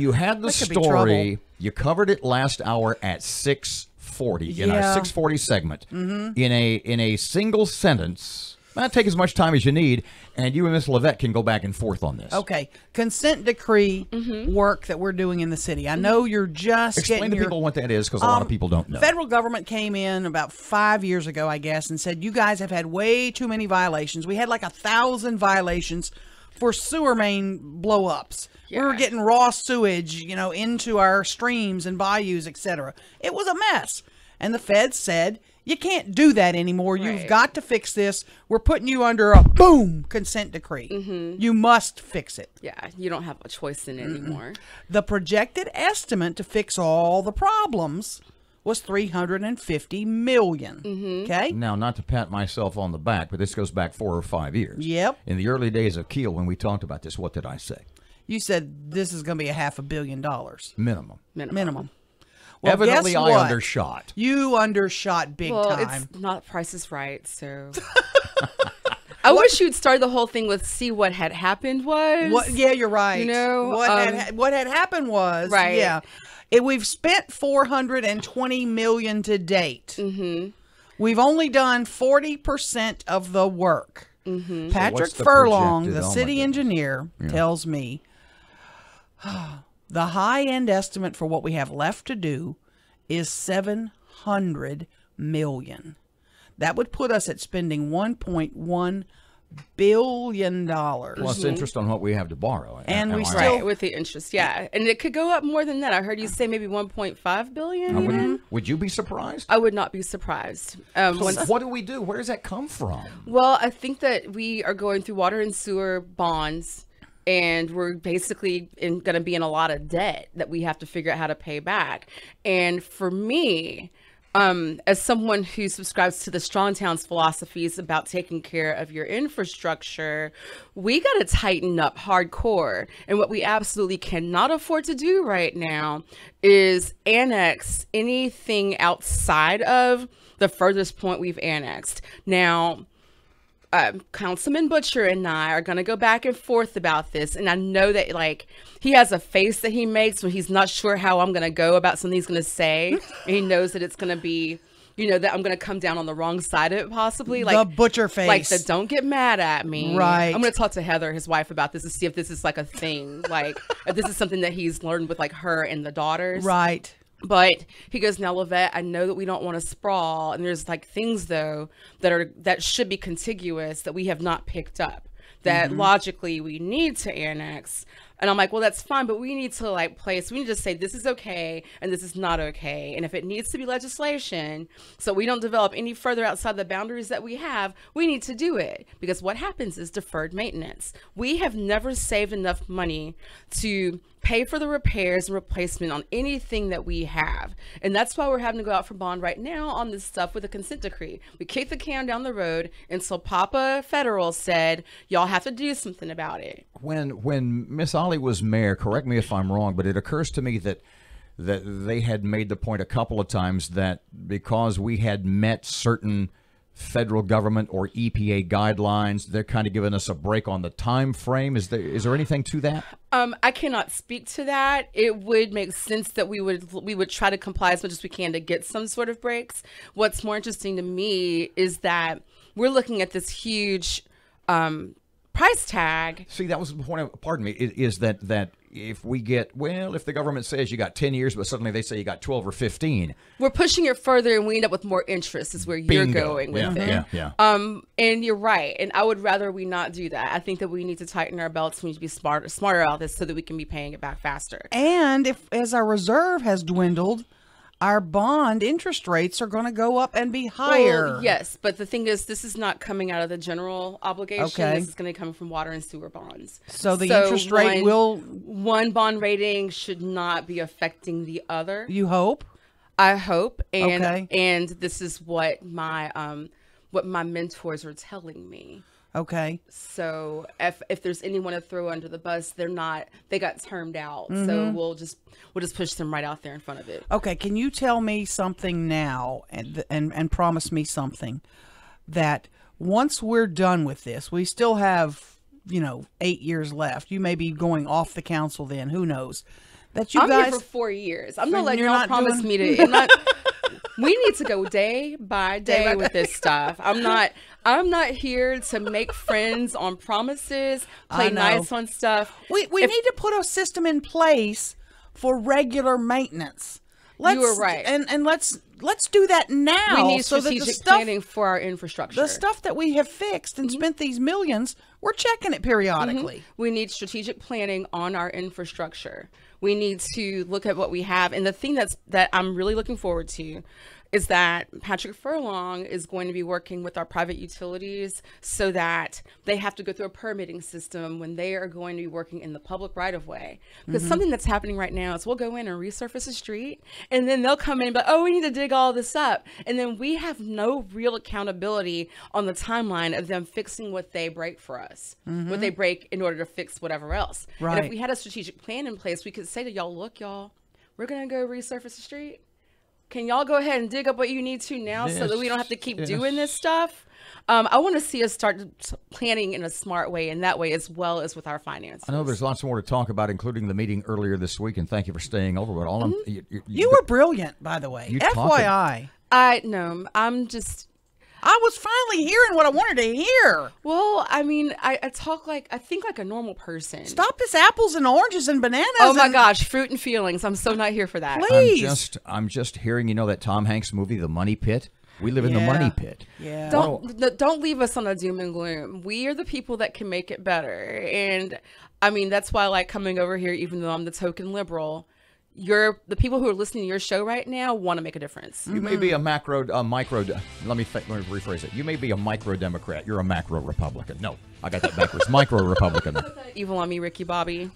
You had the story. You covered it last hour at 6:40 in our 6:40 segment. In a single sentence. Not take as much time as you need, and you and Miss LeVette can go back and forth on this. Okay, consent decree work that we're doing in the city. I know you're just explain to people what that is, because a lot of people don't know. Federal government came in about 5 years ago, I guess, and said you guys have had way too many violations. We had like 1,000 violations for sewer main blow-ups. Yeah. We were getting raw sewage, into our streams and bayous, etc. It was a mess, and the feds said, you can't do that anymore. Right. You've got to fix this. We're putting you under a boom consent decree. You must fix it. Yeah, you don't have a choice in it anymore. The projected estimate to fix all the problems was $350 million. Okay. Now, not to pat myself on the back, but this goes back 4 or 5 years. Yep. In the early days of KEEL, when we talked about this, what did I say? You said this is going to be $500 million. Minimum. Well, evidently, I undershot. You undershot big time. It's not Price is Right, so. I wish you'd start the whole thing with see what had happened was. Yeah, you're right. What had happened was. Right. Yeah. We've spent $420 million to date. We've only done 40% of the work. Patrick Furlong, the city engineer, tells me the high-end estimate for what we have left to do is $700 million. That would put us at spending $1.1 billion. Plus interest on what we have to borrow. And we still... Right, with the interest, yeah. And it could go up more than that. I heard you say maybe $1.5 billion. Would you be surprised? I would not be surprised. What do we do? Where does that come from? Well, I think that we are going through water and sewer bonds, and we're basically going to be in a lot of debt that we have to figure out how to pay back. And for me, as someone who subscribes to the Strong Towns philosophies about taking care of your infrastructure, we got to tighten up hardcore. And what we absolutely cannot afford to do right now is annex anything outside of the furthest point we've annexed. Now, Councilman Butcher and I are going to go back and forth about this. And I know that, like, he has a face that he makes when he's not sure how I'm going to go about something he's going to say. And he knows that it's going to be, that I'm going to come down on the wrong side of it, possibly. Like the Butcher face. Like the don't get mad at me. Right. I'm going to talk to Heather, his wife, about this to see if this is like a thing. Like, if this is something that he's learned with like her and the daughters. Right. But he goes, now, LeVette, I know that we don't want to sprawl. And there's like things, though, that should be contiguous that we have not picked up, that logically we need to annex. And I'm like, well, that's fine, but we need to we need to say this is okay and this is not okay. And if it needs to be legislation, so we don't develop any further outside the boundaries that we have, we need to do it. Because what happens is deferred maintenance. We have never saved enough money to pay for the repairs and replacement on anything that we have. And that's why we're having to go out for bond right now on this stuff with a consent decree. We kicked the can down the road until Papa Federal said, y'all have to do something about it. When Miss Ollie was mayor, correct me if I'm wrong, but it occurs to me that they had made the point a couple of times that because we had met certain federal government or EPA guidelines, they're kind of giving us a break on the time frame. Is there anything to that? I cannot speak to that. It would make sense that we would try to comply as much as we can to get some sort of breaks. What's more interesting to me is that we're looking at this huge price tag. See, that was the point. Pardon me. Is that if we get, if the government says you got 10 years, but suddenly they say you got 12 or 15. We're pushing it further and we end up with more interest is where you're going with it. Yeah. And you're right. And I would rather we not do that. I think that we need to tighten our belts. We need to be smarter about this so that we can be paying it back faster. And as our reserve has dwindled, our bond interest rates are going to go up and be higher. Well, yes, but the thing is, this is not coming out of the general obligation. Okay. This is going to come from water and sewer bonds. So the interest rate will... One bond rating should not be affecting the other. You hope? I hope. And, okay. And this is what my mentors are telling me. Okay. So if there's anyone to throw under the bus, they got termed out. So we'll just push them right out there in front of it. Okay. Can you tell me something now and promise me something that once we're done with this, we still have, 8 years left. You may be going off the council then, who knows, that you I'm guys here for 4 years. I'm So not letting you're y'all not promise doing- me to. I'm not, we need to go day by day with this stuff. I'm not here to make friends on promises, play know. nice on stuff. we need to put a system in place for regular maintenance. You were right. And let's do that now. We need so that the strategic stuff, planning for our infrastructure. the stuff that we have fixed and spent these millions, we're checking it periodically. We need strategic planning on our infrastructure. We need to look at what we have. And the thing that I'm really looking forward to is that Patrick Furlong is going to be working with our private utilities so that they have to go through a permitting system when they are going to be working in the public right of way. Because something that's happening right now is we'll go in and resurface a street, and then they'll come in and be like, oh, we need to dig all this up. And then we have no real accountability on the timeline of them fixing what they break for us, what they break in order to fix whatever else. And Right. if we had a strategic plan in place, we could say to y'all, look, y'all, we're going to go resurface the street. Can y'all go ahead and dig up what you need to now so that we don't have to keep doing this stuff? I want to see us start planning in a smart way, in that way, as well as with our finances. I know there's lots more to talk about, including the meeting earlier this week, and thank you for staying over. But all You were brilliant, by the way. You FYI. I was finally hearing what I wanted to hear. Well, I mean, I think like a normal person. Stop this apples and oranges and bananas. Oh my and- gosh, fruit and feelings. I'm so not here for that. Please. I'm just hearing, that Tom Hanks movie, The Money Pit. We live in the money pit. Yeah. Don't leave us on a doom and gloom. We are the people that can make it better. And I mean, that's why I like coming over here, even though I'm the token liberal. The people who are listening to your show right now want to make a difference. You may be a micro. Let me rephrase it. You may be a micro Democrat. You're a macro Republican. No, I got that backwards. Micro Republican. Evil on me, Ricky Bobby.